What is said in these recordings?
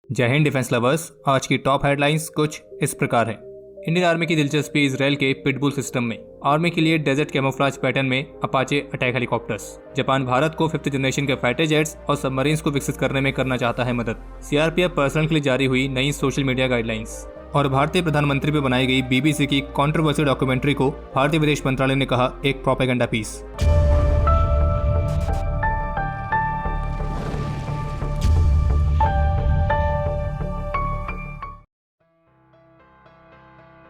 जय Hind defence lovers. आज की टॉप हेडलाइंस कुछ इस प्रकार है। इंडियन आर्मी की दिलचस्पी इजराइल के पिटबुल सिस्टम में। आर्मी के लिए डेजर्ट कैमोफ्लेज पैटर्न में Apache attack helicopters. Japan Bharat को 5th जनरेशन के फाइटर जेट्स और सबमरीन्स को विकसित करने में करना चाहता है मदद। सीआरपीएफ पर्सनल के लिए जारी हुई नई सोशल मीडिया गाइडलाइंस। और भारतीय प्रधानमंत्री पर बनाई गई बीबीसी की कंट्रोवर्शियल डॉक्यूमेंट्री को भारतीय विदेश मंत्रालय ने कहा एक प्रोपेगेंडा पीस।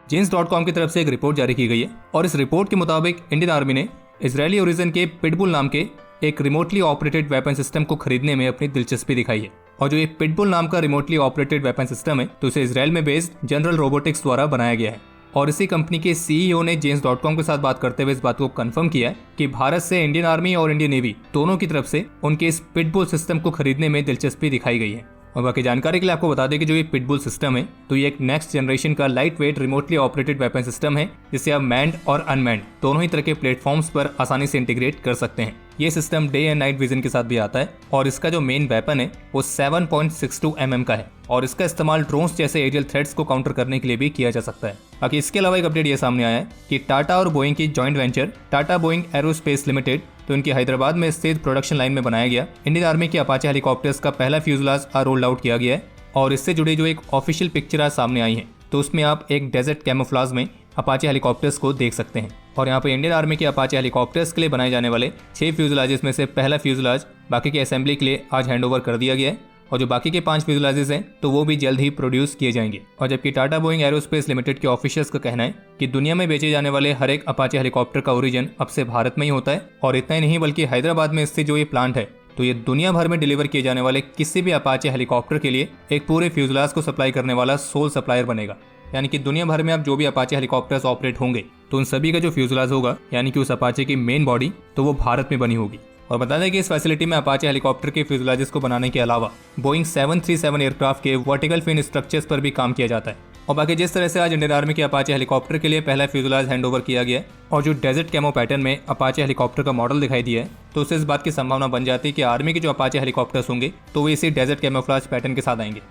Jeans.com की तरफ से एक रिपोर्ट जारी की गई है और इस रिपोर्ट के मुताबिक इंडियन आर्मी ने इजरायली ओरिजिन के पिटबुल नाम के एक रिमोटली ऑपरेटेड वेपन सिस्टम को खरीदने में अपनी दिलचस्पी दिखाई है। और जो ये पिटबुल नाम का रिमोटली ऑपरेटेड वेपन सिस्टम है तो इसे इजराइल में बेस्ड जनरल रोबोटिक्स द्वारा बनाया गया है। और इसी कंपनी के सीईओ ने Jeans.com के साथ बात करते हुए इस बात को कंफर्म किया है कि भारत से इंडियन आर्मी और इंडियन नेवी दोनों की तरफ से उनके इस पिटबुल सिस्टम को खरीदने में दिलचस्पी दिखाई गई है। और बाकी जानकारी के लिए आपको बता दें कि जो ये पिटबुल सिस्टम है तो ये एक नेक्स्ट जनरेशन का light weight remotely operated weapon system है जिसे आप मैन्ड और अनमैन्ड दोनों ही तरह के प्लेटफॉर्म्स पर आसानी से इंटीग्रेट कर सकते हैं। ये system day and night vision के साथ भी आता है और इसका जो मेन वेपन है वो 7.62 mm का है और इसका इस्तेमाल ड्रोन्स जैसे एरियल थ्रेट्स को काउंटर करने के लिए भी किया जा सकता है। बाकी इसके अलावा एक अपडेट ये सामने आया है कि टाटा और बोइंग की joint venture Tata Boeing aerospace limited तो इनकी हैदराबाद में स्थित प्रोडक्शन लाइन में बनाया गया इंडियन आर्मी के अपाचे हेलीकॉप्टर्स का पहला फ्यूजलाज रोल्ड आउट किया गया है। और इससे जुड़ी जो एक ऑफिशियल पिक्चर आज सामने आई है तो उसमें आप एक डेजर्ट कैमोफ्लेज में अपाचे हेलीकॉप्टर्स को देख सकते हैं। और यहाँ पे इंडियन आर्मी के अपाचे हेलीकॉप्टर्स के लिए बनाए जाने वाले 6 फ्यूजलाजेस में से पहला फ्यूजलाज बाकी के असेंबली के लिए आज हैंडओवर कर दिया गया है और जो बाकी के 5 फ्यूजलाजेस हैं तो वो भी जल्द ही प्रोड्यूस किए जाएंगे। और जबकि टाटा बोइंग एरोस्पेस लिमिटेड के ऑफिशियल्स का कहना है कि दुनिया में बेचे जाने वाले हर एक अपाचे हेलीकॉप्टर का ओरिजिन अब से भारत में ही होता है। और इतना ही नहीं बल्कि हैदराबाद में स्थित जो ये प्लांट है तो ये दुनिया भर में डिलीवर किए जाने वाले किसी भी अपाचे हेलीकॉप्टर के लिए एक पूरे फ्यूजलाज को सप्लाई करने वाला सोल सप्लायर बनेगा। यानी कि दुनिया भर में अब जो भी अपाचे हेलीकॉप्टर्स ऑपरेट होंगे तो उन सभी का जो फ्यूजलाज होगा यानी कि उस अपाचे की मेन बॉडी तो वो भारत में बनी होगी। और बता दें कि इस फैसिलिटी में अपाचे हेलीकॉप्टर के फ्यूजलाजेस को बनाने के अलावा बोइंग 737 एयरक्राफ्ट के वर्टिकल फिन स्ट्रक्चर्स पर भी काम किया जाता है। और बाकी जिस तरह से आज इंडियन आर्मी के अपाचे हेलीकॉप्टर के लिए पहला फ्यूजलाज हैंडओवर किया गया और जो डेजर्ट कैमो पैटर्न में अपाचे हेलीकॉप्टर का मॉडल दिखाई दिया है तो उससे इस बात की संभावना बन जाती है कि आर्मी के जो अपाचे हेलीकॉप्टर्स होंगे तो वो इसी डेजर्ट कैमोफ्लेज पैटर्न के साथ आएंगे।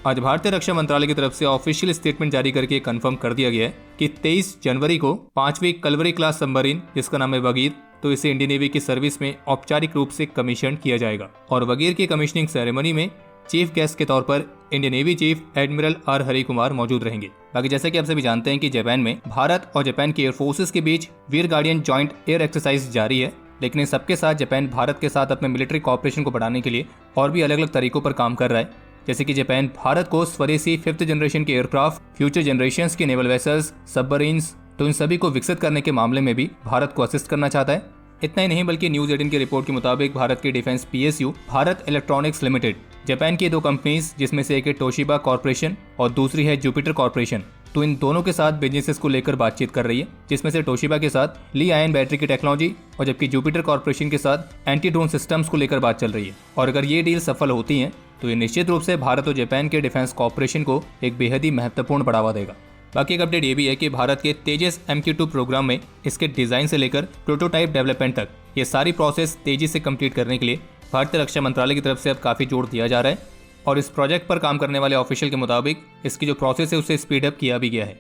आज भारतीय रक्षा मंत्रालय की तरफ से ऑफिशियल स्टेटमेंट जारी करके कंफर्म कर दिया गया है कि 23 जनवरी को 5वीं कलवरी क्लास सबमरीन जिसका नाम है वगीर तो इसे इंडियन नेवी की सर्विस में औपचारिक रूप से कमीशन किया जाएगा। और वगीर की कमीशनिंग सेरेमनी में चीफ गेस्ट के तौर पर Indian navy chief admiral R Hari Kumar मौजूद रहेंगे। बाकी जैसे कि आप सभी जानते हैं कि जापान में भारत और जापान की एयरफोर्सेस के बीच वीर गार्डियन जॉइंट एयर एक्सरसाइज जारी है। लेकिन इन सबके साथ जापान भारत के साथ अपने मिलिट्री कॉपरेशन को बढ़ाने के लिए और भी अलग अलग तरीकों पर काम कर रहा है। जैसे कि जापान भारत को स्वदेशी 5th जनरेशन के एयरक्राफ्ट, फ्यूचर जनरेशंस के नेवल वेसल्स, सबमरीन्स तो इन सभी को विकसित करने के मामले में भी भारत को असिस्ट करना चाहता है। इतना ही नहीं बल्कि न्यूज 18 की रिपोर्ट के मुताबिक भारत की defence PSU Bharat electronics limited Japan की 2 कंपनीज जिसमें से एक है तोशिबा कॉर्पोरेशन और दूसरी है जुपिटर कॉर्पोरेशन तो इन दोनों के साथ बिजनेसेस को लेकर बातचीत कर रही है। जिसमें से तोशिबा के साथ ली आयन बैटरी की टेक्नोलॉजी और जबकि जुपिटर कॉर्पोरेशन के साथ एंटी ड्रोन सिस्टम्स को लेकर बात चल रही है। और अगर ये डील सफल होती है तो ये निश्चित रूप से भारत और जापान के डिफेंस कॉर्पोरेशन को एक बेहद ही महत्वपूर्ण बढ़ावा देगा। बाकी एक अपडेट ये भी है कि भारत के तेजस MQ2 प्रोग्राम में इसके डिजाइन से लेकर प्रोटोटाइप डेवलपमेंट तक ये सारी प्रोसेस तेजी से कंप्लीट करने के लिए भारतीय रक्षा मंत्रालय की तरफ से अब काफी जोर दिया जा रहा है। और इस प्रोजेक्ट पर काम करने वाले ऑफिशियल के मुताबिक इसकी जो प्रोसेस है उसे स्पीड अप किया भी गया है।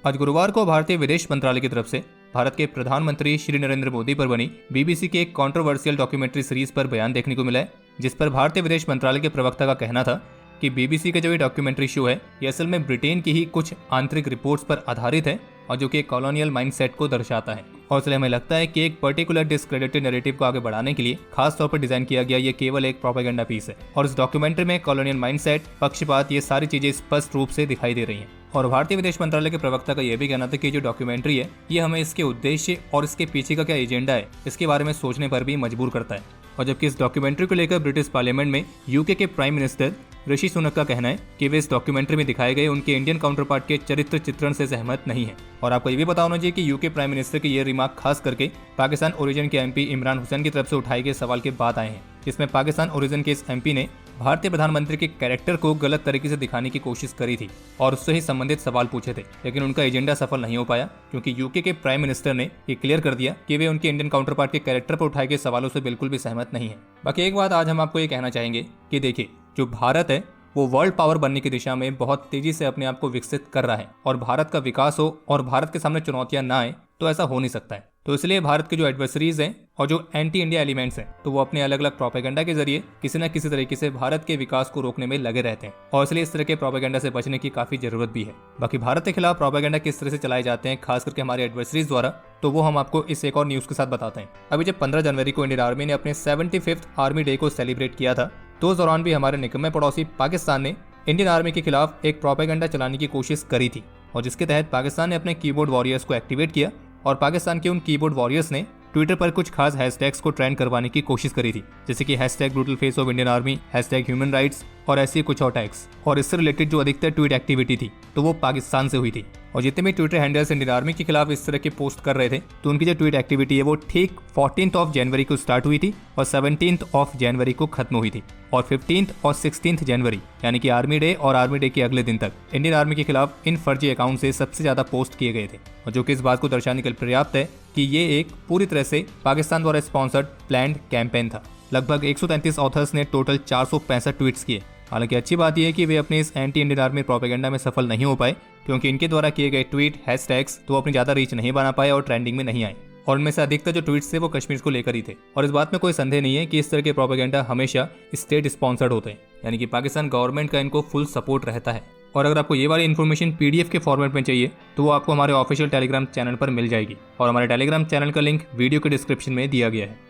आज गुरुवार को भारतीय विदेश मंत्रालय की तरफ से भारत के प्रधानमंत्री श्री नरेंद्र मोदी पर बनी बीबीसी के एक कंट्रोवर्शियल डॉक्यूमेंट्री सीरीज पर बयान देखने को मिला है जिस पर भारतीय विदेश मंत्रालय के प्रवक्ता का कहना था कि बीबीसी का जो ये डॉक्यूमेंट्री शो है ये असल में ब्रिटेन की ही कुछ आंतरिक रिपोर्ट्स पर आधारित है और जो कि कॉलोनियल माइंडसेट को दर्शाता है। और इसलिए हमें लगता है कि एक पर्टिकुलर डिस्क्रेडिटेड नैरेटिव को आगे बढ़ाने के लिए खास तौर पर डिजाइन किया गया ये केवल एक प्रोपेगेंडा पीस है। और इस डॉक्यूमेंट्री में कॉलोनियल माइंडसेट, पक्षपात ये सारी चीजें स्पष्ट रूप से दिखाई दे रही हैं। और भारतीय विदेश मंत्रालय के प्रवक्ता का यह भी कहना था कि जो डॉक्यूमेंट्री है ये हमें इसके उद्देश्य और इसके पीछे का क्या एजेंडा है इसके बारे में सोचने पर भी मजबूर करता है। और जबकि इस डॉक्यूमेंट्री को लेकर ब्रिटिश पार्लियामेंट में यूके के प्राइम मिनिस्टर ऋषि सुनक का कहना है कि वे इस डॉक्यूमेंट्री में दिखाए गए उनके इंडियन काउंटर पार्ट के चरित्र चित्रण से सहमत नहीं है। और आपको ये भी पता होना चाहिए कि यूके प्राइम मिनिस्टर के ये रिमार्क खास करके पाकिस्तान ओरिजिन के एमपी इमरान हुसैन की तरफ से उठाए गए सवाल के बाद आए हैं जिसमें पाकिस्तान ओरिजिन के इस एमपी ने भारतीय प्रधानमंत्री के कैरेक्टर को गलत तरीके से दिखाने की कोशिश करी थी और उससे ही संबंधित सवाल पूछे थे, लेकिन उनका एजेंडा सफल नहीं हो पाया क्योंकि यूके के प्राइम मिनिस्टर ने ये क्लियर कर दिया कि वे उनके इंडियन काउंटर पार्ट के कैरेक्टर पर उठाए गए सवालों से बिल्कुल भी सहमत नहीं है। बाकी एक बात आज हम आपको ये कहना चाहेंगे कि देखिए, जो भारत है वो वर्ल्ड पावर बनने की दिशा में बहुत तेजी से अपने आप को विकसित कर रहा है और भारत का विकास हो और भारत के सामने चुनौतियां ना आए तो ऐसा हो नहीं सकता है। तो इसलिए भारत के जो एडवर्सरीज हैं और जो एंटी इंडिया एलिमेंट्स हैं तो वो अपने अलग अलग प्रोपेगेंडा के जरिए किसी न किसी तरीके से भारत के विकास को रोकने में लगे रहते हैं और इसलिए इस तरह के प्रोपेगेंडा से बचने की काफी जरूरत भी है। बाकी भारत के खिलाफ प्रोपेगेंडा किस तरह से चलाए जाते हैं खास करके हमारे एडवर्सरीज द्वारा, तो वो हम आपको इस एक और न्यूज के साथ बताते हैं। अभी जब 15 जनवरी को इंडियन आर्मी ने अपने 75th आर्मी डे को सेलिब्रेट किया था तो उस दौरान भी हमारे निकम्मे पड़ोसी पाकिस्तान ने इंडियन आर्मी के खिलाफ एक प्रोपेगेंडा चलाने की कोशिश करी थी और जिसके तहत पाकिस्तान ने अपने कीबोर्ड वॉरियर्स को एक्टिवेट किया और पाकिस्तान के उन कीबोर्ड वॉरियर्स ने ट्विटर पर कुछ खास हैशटैग्स को ट्रेंड करवाने की कोशिश करी थी, जैसे कि #brutal face of Indian army, #human rights और ऐसे कुछ और टैग्स। और इससे रिलेटेड जो अधिकतर ट्वीट एक्टिविटी थी तो वो पाकिस्तान से हुई थी और जितने भी ट्विटर हैंडल्स इंडियन आर्मी के खिलाफ इस तरह के पोस्ट कर रहे थे तो उनकी जो ट्वीट एक्टिविटी है वो ठीक 14 जनवरी को स्टार्ट हुई थी और 17 जनवरी को खत्म हुई थी और 15 और 16 जनवरी यानी कि आर्मी डे और आर्मी डे के अगले दिन तक इंडियन आर्मी के खिलाफ इन फर्जी अकाउंट से सबसे ज्यादा पोस्ट किए गए थे और जो कि इस बात को दर्शाने के लिए पर्याप्त है कि ये एक पूरी तरह से पाकिस्तान द्वारा स्पॉन्सर्ड प्लान्ड कैंपेन था। लगभग 133 ऑथर्स ने टोटल 465 ट्वीट्स किए। हालांकि अच्छी बात यह है कि वे अपने इस एंटी इंडियन आर्मी प्रोपेगेंडा में सफल नहीं हो पाए क्योंकि इनके द्वारा किए गए ट्वीट हैशटैग्स तो अपनी ज्यादा रीच नहीं बना पाए और ट्रेंडिंग में नहीं आए और उनमें से अधिकतर जो ट्वीट्स थे वो कश्मीर को लेकर ही थे। और इस बात में कोई संदेह नहीं है कि इस तरह के प्रोपेगेंडा हमेशा स्टेट स्पॉन्सर्ड होते हैं, यानी कि पाकिस्तान गवर्नमेंट का इनको फुल सपोर्ट रहता है। और अगर आपको ये वाली इन्फॉर्मेशन PDF के फॉर्मेट में चाहिए तो वो आपको हमारे ऑफिशियल टेलीग्राम चैनल पर मिल जाएगी और हमारे टेलीग्राम चैनल का लिंक वीडियो के डिस्क्रिप्शन में दिया गया है।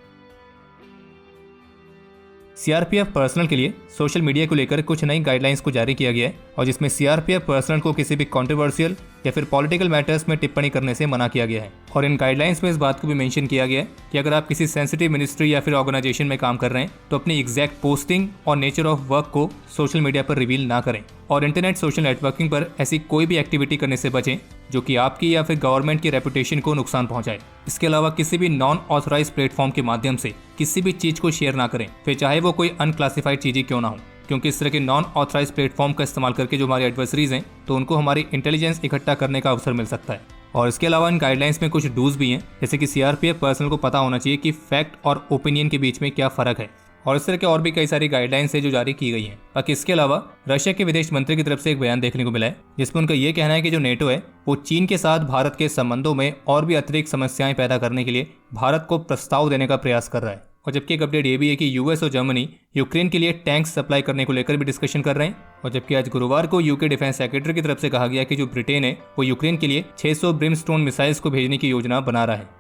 CRPF पर्सनल के लिए सोशल मीडिया को लेकर कुछ नई गाइडलाइंस को जारी किया गया है और जिसमें CRPF पर्सनल को किसी भी कंट्रोवर्शियल या फिर पॉलिटिकल मैटर्स में टिप्पणी करने से मना किया गया है। और इन गाइडलाइंस में इस बात को भी मेंशन किया गया है कि अगर आप किसी सेंसिटिव मिनिस्ट्री या फिर ऑर्गेनाइजेशन में काम कर रहे हैं तो अपनी एग्जैक्ट पोस्टिंग और नेचर ऑफ वर्क को सोशल मीडिया पर रिवील ना करें और इंटरनेट सोशल नेटवर्किंग पर ऐसी कोई भी एक्टिविटी करने से बचें जो कि आपकी या फिर गवर्नमेंट की रेपुटेशन को नुकसान पहुंचाए। इसके अलावा किसी भी नॉन ऑथराइज प्लेटफॉर्म के माध्यम से किसी भी चीज को शेयर ना करें, फिर चाहे वो कोई अनक्लासिफाइड चीजें क्यों ना हो, क्योंकि इस तरह के नॉन ऑथराइज प्लेटफॉर्म का इस्तेमाल करके जो हमारे एडवर्सरीज हैं तो उनको हमारी इंटेलिजेंस इकट्ठा करने का अवसर मिल सकता है। और इसके अलावा इन गाइडलाइंस में कुछ डूज भी हैं, जैसे कि CRPF पर्सनल को पता होना चाहिए कि फैक्ट और ओपिनियन के बीच में क्या फर्क है और इस तरह के और भी कई सारी गाइडलाइंस है जो जारी की गई हैं। बाकी इसके अलावा रशिया के विदेश मंत्री की तरफ से एक बयान देखने को मिला है जिसमें उनका ये कहना है कि जो नेटो है वो चीन के साथ भारत के संबंधों में और भी अतिरिक्त समस्याएं पैदा करने के लिए भारत को प्रस्ताव देने का प्रयास कर रहा है। और जबकि एक अपडेट ये भी है कि US और जर्मनी यूक्रेन के लिए टैंक्स सप्लाई करने को लेकर भी डिस्कशन कर रहे हैं। और जबकि आज गुरुवार को UK डिफेंस सेक्रेटरी की तरफ से कहा गया कि जो ब्रिटेन है वो यूक्रेन के लिए 600 ब्रिमस्टोन मिसाइल्स को भेजने की योजना बना रहा है।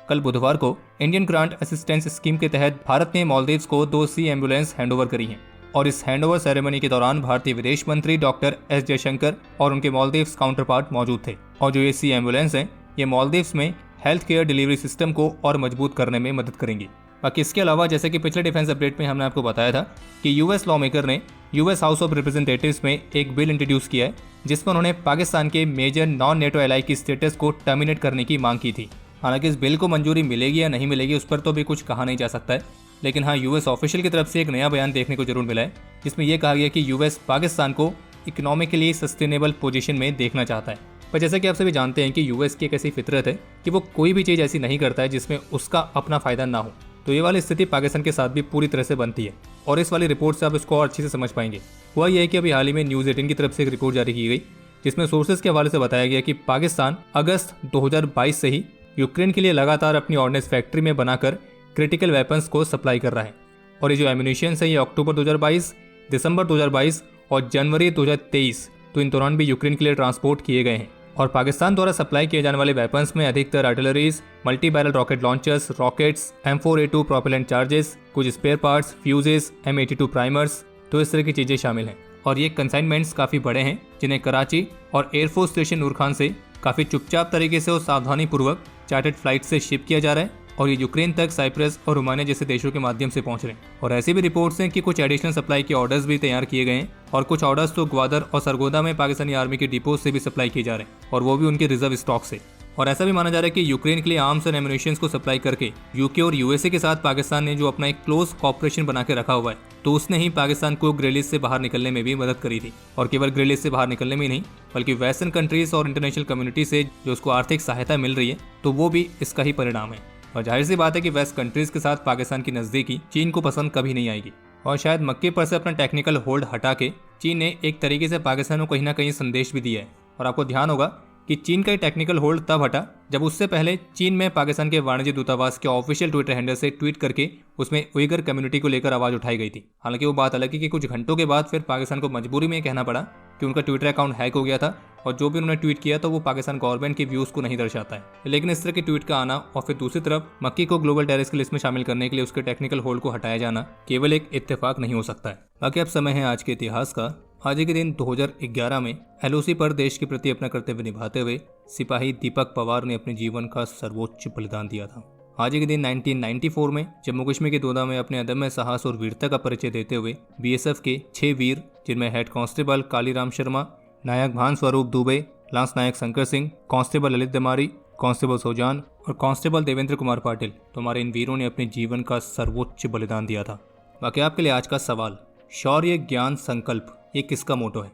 कल बुधवार को इंडियन ग्रांट असिस्टेंस स्कीम के तहत भारत ने मालदीव्स को 2 सी एम्बुलेंस हैंडओवर करी हैं और इस हैंडओवर सेरेमनी के दौरान भारतीय विदेश मंत्री डॉक्टर S जयशंकर और उनके मालदीव्स काउंटर पार्ट मौजूद थे। और जो ये सी एम्बुलेंस हैं ये मालदीव्स में हेल्थ केयर डिलीवरी सिस्टम को और मजबूत करने में मदद करेंगी। बाकी इसके अलावा जैसे कि पिछले डिफेंस अपडेट में हमने आपको बताया था कि US लॉ मेकर ने US हाउस ऑफ रिप्रेजेंटेटिव्स में एक बिल इंट्रोड्यूस किया है जिसमें उन्होंने पाकिस्तान के मेजर नॉन नेटो एलाई की स्टेटस को टर्मिनेट करने की मांग की थी। हालांकि इस बिल को मंजूरी मिलेगी या नहीं मिलेगी उस पर तो भी कुछ कहा नहीं जा सकता है, लेकिन हाँ US ऑफिशियल की तरफ से एक नया बयान देखने को जरूर मिला है जिसमें यह कहा गया कि US पाकिस्तान को इकोनॉमिकली सस्टेनेबल पोजीशन में देखना चाहता है। पर जैसा कि आप सभी जानते हैं कि US की एक ऐसी फितरत है कि वो कोई भी चीज़ ऐसी नहीं करता है जिसमें उसका अपना फायदा ना हो, तो ये वाली स्थिति पाकिस्तान के साथ भी पूरी तरह से बनती है और इस वाली रिपोर्ट से आप इसको और अच्छे से समझ पाएंगे। हुआ यह है कि अभी हाल ही में न्यूज़ 18 की तरफ से एक रिपोर्ट जारी की गई जिसमें सोर्सेज के हवाले से बताया गया कि पाकिस्तान अगस्त 2022 से ही यूक्रेन के लिए लगातार अपनी ऑर्डिनेंस फैक्ट्री में बनाकर क्रिटिकल वेपन्स को सप्लाई कर रहा है और ये जो एम्यूनिशन है ये अक्टूबर 2022, दिसंबर 2022 और जनवरी 2023 तो इन दौरान भी यूक्रेन के लिए ट्रांसपोर्ट किए गए हैं। और पाकिस्तान द्वारा सप्लाई किए जाने वाले वेपन्स में अधिकतर artilleries, multi barrel rocket launchers, rockets, M4A2 propellant charges, कुछ spare parts, fuses, M82 primers, तो इस तरह की चीज़ें शामिल हैं। और ये कंसाइनमेंट्स काफ़ी बड़े हैं जिन्हें कराची और एयरफोर्स स्टेशन नूर खान से काफ़ी चुपचाप तरीके से और सावधानी पूर्वक चार्टर्ड फ्लाइट से शिप किया जा रहा है और ये यूक्रेन तक साइप्रस और रोमानिया जैसे देशों के माध्यम से पहुंच रहे हैं। और ऐसी भी रिपोर्ट्स हैं कि कुछ एडिशनल सप्लाई के ऑर्डर्स भी तैयार किए गए हैं और कुछ ऑर्डर्स तो ग्वादर और सरगोदा में पाकिस्तानी आर्मी के डिपोज से भी सप्लाई किए जा रहे हैं और वो भी उनके रिजर्व स्टॉक से। और ऐसा भी माना जा रहा है कि यूक्रेन के लिए आर्म्स एंड एम्युनिशंस को सप्लाई करके यूके और यूएसए के साथ पाकिस्तान ने जो अपना एक क्लोज कॉपरेशन बना के रखा हुआ है, तो उसने ही पाकिस्तान को ग्रे लिस्ट से बाहर निकलने में भी मदद करी थी। और केवल ग्रे लिस्ट से बाहर निकलने में ही नहीं, बल्कि वेस्टर्न कंट्रीज और इंटरनेशनल कम्युनिटी से जो उसको आर्थिक सहायता मिल रही है, तो वो भी इसका ही परिणाम है। और जाहिर सी बात है कि वेस्ट कंट्रीज के साथ पाकिस्तान की नज़दीकी चीन को पसंद कभी नहीं आएगी। और शायद मक्के पर से अपना टेक्निकल होल्ड हटा के चीन ने एक तरीके से पाकिस्तान को कहीं ना कहीं संदेश भी दिया है। और आपको ध्यान होगा कि चीन का टेक्निकल होल्ड तब हटा जब उससे पहले चीन में पाकिस्तान के वाणिज्य दूतावास के ऑफिशियल ट्विटर हैंडल से ट्वीट करके उसमें उइगर कम्युनिटी को लेकर आवाज उठाई गई थी। हालांकि वो बात अलग है कि कुछ घंटों के बाद फिर पाकिस्तान को मजबूरी में कहना पड़ा कि उनका ट्विटर अकाउंट हैक हो गया था और जो भी उन्होंने ट्वीट किया तो वो पाकिस्तान गवर्नमेंट के व्यूज को नहीं दर्शाता है। लेकिन इस तरह के ट्वीट का आना और फिर दूसरी तरफ मक्की को ग्लोबल टेररिस्ट की लिस्ट में शामिल करने के लिए उसके टेक्निकल होल्ड को हटाया जाना केवल एक इत्तेफाक नहीं हो सकता है। बाकी अब समय है आज के इतिहास का। आज के दिन 2011 में एलओसी पर देश के प्रति अपना कर्तव्य निभाते हुए सिपाही दीपक पवार ने अपने जीवन का सर्वोच्च बलिदान दिया था। आज के दिन 1994 में जम्मू कश्मीर के दोदा में अपने अदम्य साहस और वीरता का परिचय देते हुए बीएसएफ के 6 वीर, जिनमें हेड कांस्टेबल कालीराम शर्मा, नायक भान स्वरूप दुबे, लांस नायक शंकर सिंह, कांस्टेबल ललित दमारी, कांस्टेबल सोजान और कांस्टेबल देवेंद्र कुमार पाटिल, तो हमारे इन वीरों ने अपने जीवन का सर्वोच्च बलिदान दिया था। बाकी आपके लिए आज का सवाल, शौर्य ज्ञान संकल्प ये किसका मोटो है?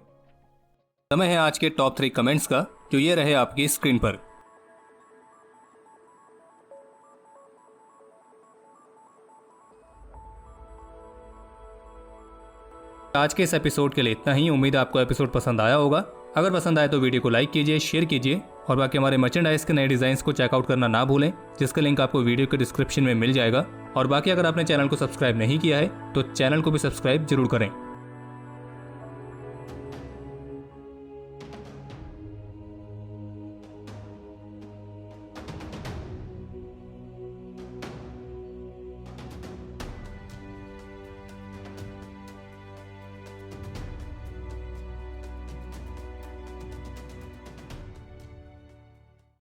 समय है आज के टॉप 3 कमेंट्स का, जो ये रहे आपकी स्क्रीन पर। आज के इस एपिसोड के लिए इतना ही। उम्मीद है आपको एपिसोड पसंद आया होगा। अगर पसंद आए तो वीडियो को लाइक कीजिए, शेयर कीजिए और बाकी हमारे मर्चेंडाइज के नए डिजाइन्स को चेकआउट करना ना भूलें, जिसका लिंक आपको वीडियो के डिस्क्रिप्शन में मिल जाएगा। और बाकी अगर आपने चैनल को सब्सक्राइब नहीं किया है तो चैनल को भी सब्सक्राइब जरूर करें।